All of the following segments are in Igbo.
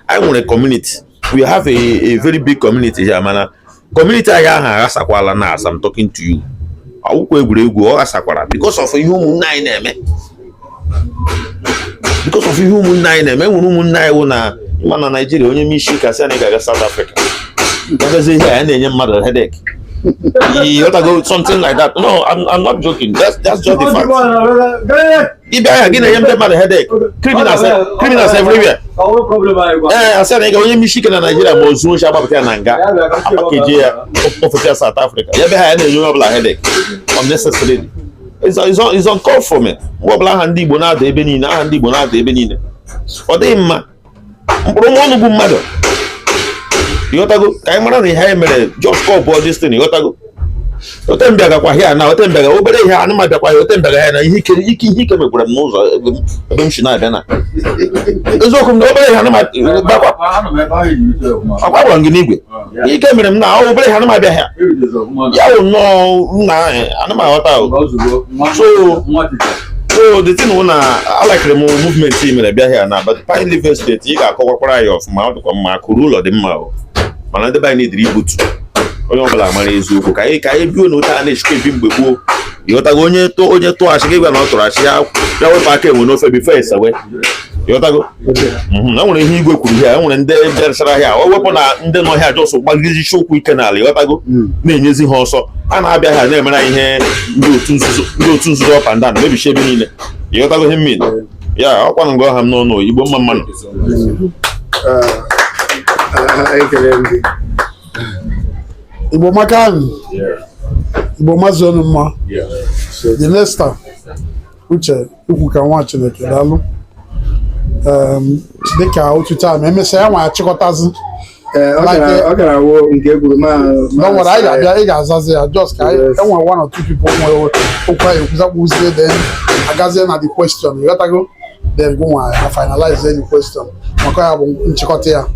I want a community. We have a very big community here, man. Community I sakwala na as I'm talking to you. Because of human nine, because of human nine, human nine na Nigeria, only me she can send a South Africa. Because here and then your mother headache. You gotta go something like that. No, I'm not joking. That's just the fact. If I again, I am the mother headache. Criminals everywhere. I said I go in Michigan and Nigeria, but soon Shabbat Nanga, South Africa. You ever had a headache? Unnecessarily. It's uncalled for me. Wobla handi bona de benina, handi bona de benina. Or they ma. Promono mother. You got to go. I'm not the just call for this thing. You got to go. Otembaga kwa here now. Otembaga over here. I'm not kwa Otembaga na he can with them nose. Shina bena. Ezo kum over here. I'm not. Baba. Akwa wanginigwe. He came in now. Over here. I'm not here. Yeah, no, I'm not out. So the thing I like the movement team in the here now, but finally first state you got cover cry of Mount Makurul or the Mao. Another by need reboot. Oyonbala money is Zuko. Kai you know tarnish keeping Bubu. You got to go near to us, give an author. That was back when no be face away. You got to go. I want to hear go here. I want to there's a here. Oh, weapon, and then I had also one show quick canal. You got to go. Name using also. And I have name and I hear go to up and down. Maybe shaving in it. You got to go him in. Yeah, I want to go. I'm no. You want my money. Igbo Makan. Igbo Mazonuma. The next time, which you can watch it. They can out to time. I say I want to check out as. No, what I just I want one or two people who say then I got the question. You gotta go. Then go and finalize any question. Check out here.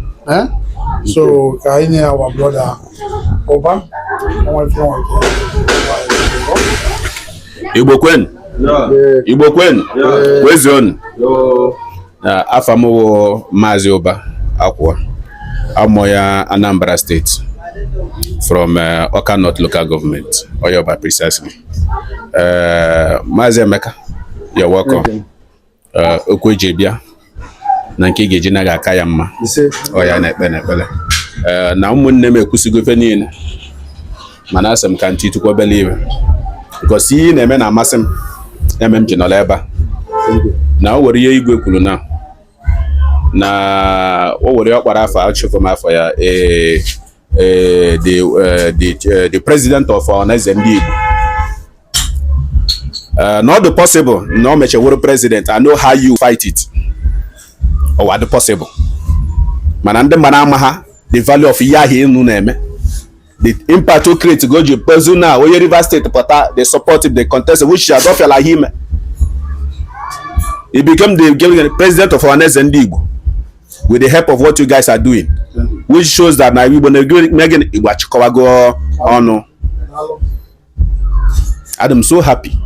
So Kaini our brother Oba. Igbo Kwen. Where's on? Afamo Mazi Oba Akwa. Amoya Anambra State. From Oka North local government. Oyoba precisely. Mazi Emeka, you're welcome. Okwejebia. Na nke geji na ga-aka ya mma oya na ekpe na ụmụnne m ekwusigo ife niile mana asem ka ntị tukwo believe because ihe na-eme na amasị m eme m ji nọla ebe na o were ihe igwe kwuru na o were ọkpara afọ achịfụ m afọ ya the president of Ọhaneze Ndị Igbo not the possible no mecheworo president. I know how you fight it. Or what the possible. Manande manamaha, the value of Yahi Nuneme. The impact to create to go to Pezuna or River State, but they support him, they contest, which shall not feel like him. He became the president of Ọhaneze Ndị Igbo with the help of what you guys are doing, which shows that now we want to make it watch go on. I'm so happy.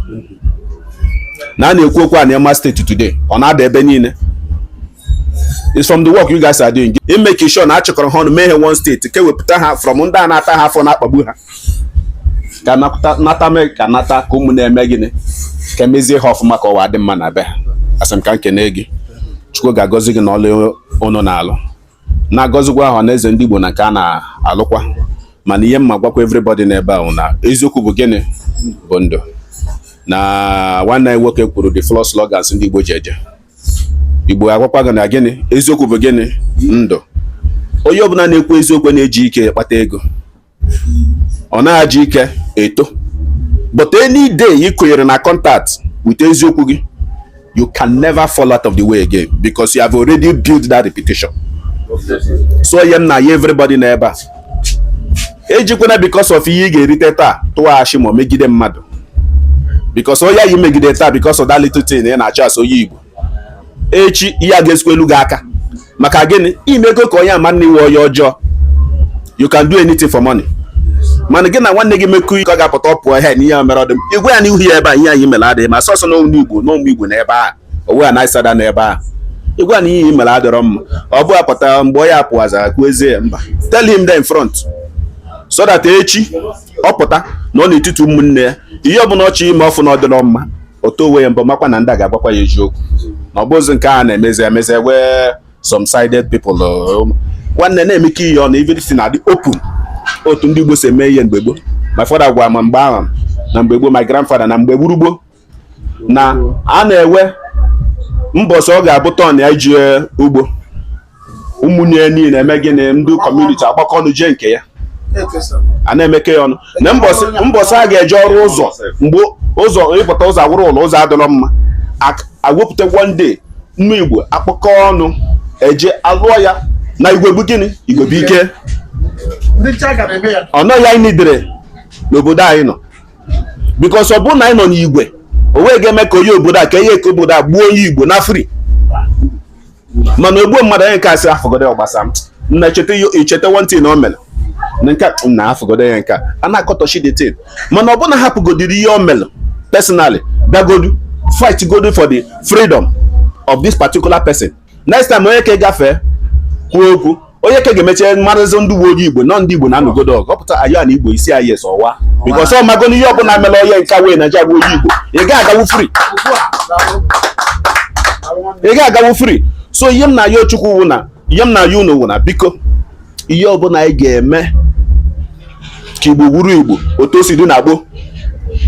Now you go on your state today on other Benin. It's from the work you guys are doing. In making sure na chekọrọ hon mee one state ke wepụta ha from ndị anata ha fọ na akpagbu ha. Ka nata me ka nata ka ụmụ na-eme gịnị. Ka mezie ha ọfụma ka ọwa dị mma na be ha. Asem ka nkene gị. Chukwu ga-agọzi gị n'ọlụ unu na-alụ. Na-agọzikwa Ọhaneze Ndị Igbo na ka na-alụkwa. Mana ihe mma gwakwa everybody n'ebe ahụ na eziokwu bụ gịnị bụ ndụ. Na nwanne anyị nwoke kwuru the floor slogans ndị Igbo ji eje. Igbo agwakwa gị na gịnị eziokwu bụ gịnị ndụ. Onye ọbụla na-ekwu eziokwu na-eji ike kpata ego. Ọ na-aji ike eto. But any day you kwenyere na contact with eziokwu gị, you can never fall out of the way again because you have already built that reputation. So yem na everybody na ebe a. Ejikwana because of ihe ị ga-erite taa tụwa ashị ma megide mmadụ. Because oya you megide taa because of that little thing ị na-achọ as onye Igbo. Echi ya ga-eskwelu gị aka maka gịnị imego ka onye ama nne iwe onye ọjọọ. You can do anything for money. mana gị na nwanne gị mekụ iko ga-apụta ọpụ ihe na ihe mere ọdụm igwe ya n'ihu ya ebe a ihe anyị mere adịghị ma sọsọ n'ụmụ Igbo n'ụmụ Igbo n'ebe a owe a na-asada n'ebe a ịgwa na ihe mere adịrọ mma ọ bụ apụta mgbe ọ ya apụwaza kwuezie mba tell him there in front so that echi ọ pụta na ọ n'etiti ụmụnne ya ihe ọbụla ọchị ime ọfụ na ọ dịrọ mma otu onwe ya mbọ makwa na ndị a ga-agbakwa ya eziokwu na ọ bụzi nke a na-emezi emezi wee some sided people nwanne na-emeke ihe ọ na everything na-adị open otu ndị Igbo si eme ihe mgbe gboo my father gwa ma mgbe ahụ na mgbe gboo my grandfather na mgbe gburugburu na a na-ewe mbọsọ ọ ga-abụ tọn ya iji ugbo ụmụnne niile eme gịnị ndị kọmuniti agbakọ ọnụ jee nke ya a na-emeke ya ọnụ na mbọsọ a ga-eje ọrụ ụzọ mgbe ụzọ ịpụta ụzọ awụrụ ụlọ ụzọ adịrọ mma awepụta one day nnu Igbo akpọkọ ọnụ eje alụọ ya na igwe bụ gịnị igwe bụ ike ọnọ ya anyị nidere n'obodo anyị nọ bikos ọ bụrụ na anyị nọ n'igwe o wee ga-eme ka onye obodo a ka ihe ka obodo a gbuo onye Igbo na fri mana ogbuo mmadụ onye nke asị afọgodo ya gbasa na echeta wantị na o mere na nke na afọgodo ya nke a na-akọtọchi detin mana ọ bụ na hapụgodiri ihe o mere personally bịagodu fight godu for the freedom of this particular person next time onye ka gafee kwuo okwu onye ka ga-emeche mmarịzi ndị uwe ojii Igbo nọ ndị Igbo na-anọgodo ọgụ ọpụta ayọ na Igbo isi anyị eso ọwa because ọ mago n'ihe ọbụla mere onye nke wee na jagwa onye Igbo ị ga-agawu free so ihe m na-ayọ Chukwu wụ na ihe m na-ayọ unu wụ na biko ihe ọbụla anyị ga-eme ka Igbo wuru Igbo otu o si dị na gboo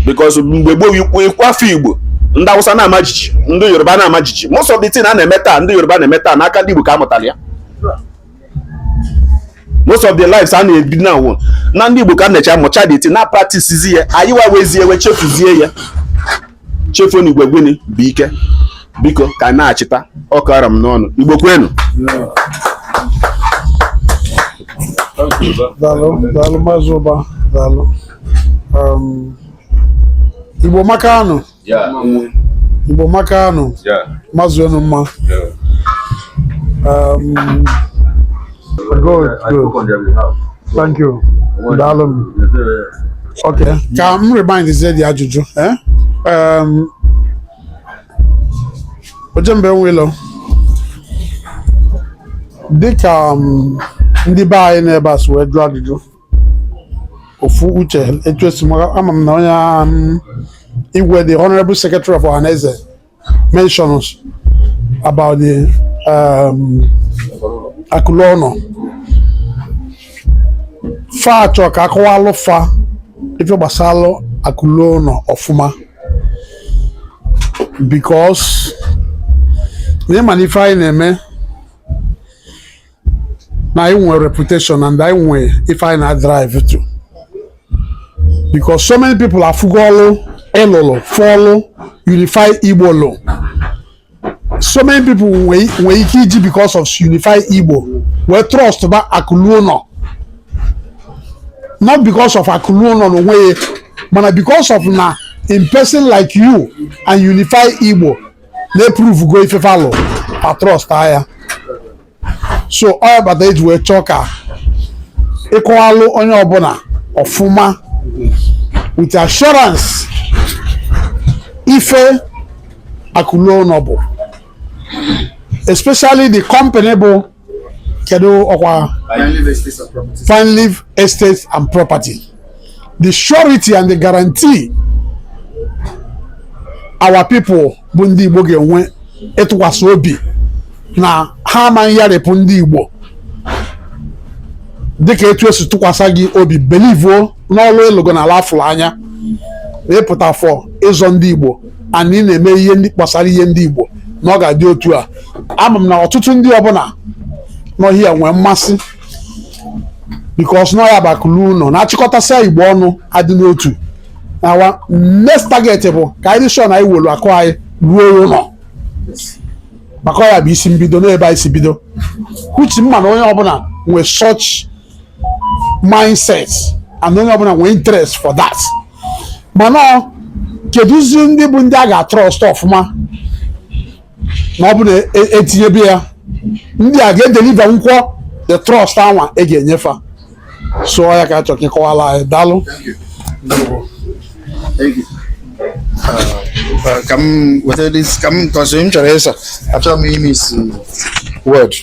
because mgbe gboo ịkwafọ Igbo ndị Hausa na-ama jiji ndị Yoruba na-ama jiji most of the thing a na-eme taa ndị Yoruba na-eme taa n'aka ndị Igbo ka a mụtara ya most of the lives a na-ebi na nwụ na ndị Igbo ka na-eche amụcha dị na practice ya anyị wawezie ewe chefuzie ya chefuo na Igbo gịnị bụ ike biko ka anyị na-achịta ọkara m n'ọnụ Igbo kwenu daalụ Maazị Ụba daalụ Igbo maka anụ Igbo maka anụ Maazị Onumma good. Thank you. Daalụ. Okay. Ka m remind dị ajụjụ Ojembe Nwilo dịka ndị be anyị n'ebe a wee jụọ ajụjụ ofu uche etu esi ama m na onye Igwe the Honorable Secretary of Ohanaeze mentions about the Akulono fa achọ ka akọwalụ fa ife gbasalụ Akulono ọfụma because ihe mana ife anyị na-eme na anyị nwere reputation and anyị nwere ife anyị na-drive to because so many people afugolu elolo follow Unify Igbo law. So many people nwere ike iji because of Unify Igbo wee trust ba Akulono not because of Akulono no way mana because of na in person like you and Unify Igbo they prove go ife follow pa trust aya so all about age wee choka ịkọwalụ onye ọbụla ọfụma with assurance ife Akulono bụ especially the company bụ kedu ọkwa Fine Leaf Estates and Property the surety and the guarantee our people bụ ndị Igbo ga-enwe ịtụkwasị obi na ha amaghị yarịpụ ndị Igbo dịka etu esi tụkwasị gị obi believe n'ọlụ ịlụgo na ala afụrụ anya ịpụta fọ ịzọ ndị Igbo and ị na-eme ihe ndị gbasara ihe ndị Igbo na ọ ga-adị otu a ama m na ọtụtụ ndị ọbụla n'ọhịa nwee mmasị because n'ọhịa bụ Akulono na-achịkọtasịa Igbo ọnụ adị n'otu na next target bụ ka anyị dị sure na anyị welu akụ anyị ruo ụlọ maka ọya bụ isi mbido n'ebe anyị si bido which mma na onye ọbụla nwee such mindset and onye ọbụla nwee interest for that mana kedụzi ndị bụ ndị a ga-atrọst ọfụma na ọ bụ na etinyebe ya ndị a ga-edeliver nkwọ the trust anwa e ga-enyefe so ya ka achọ ka ịkọwala anyị daalụ. Come, what it is, come, because I'm sure, achọrọ m ime isi word.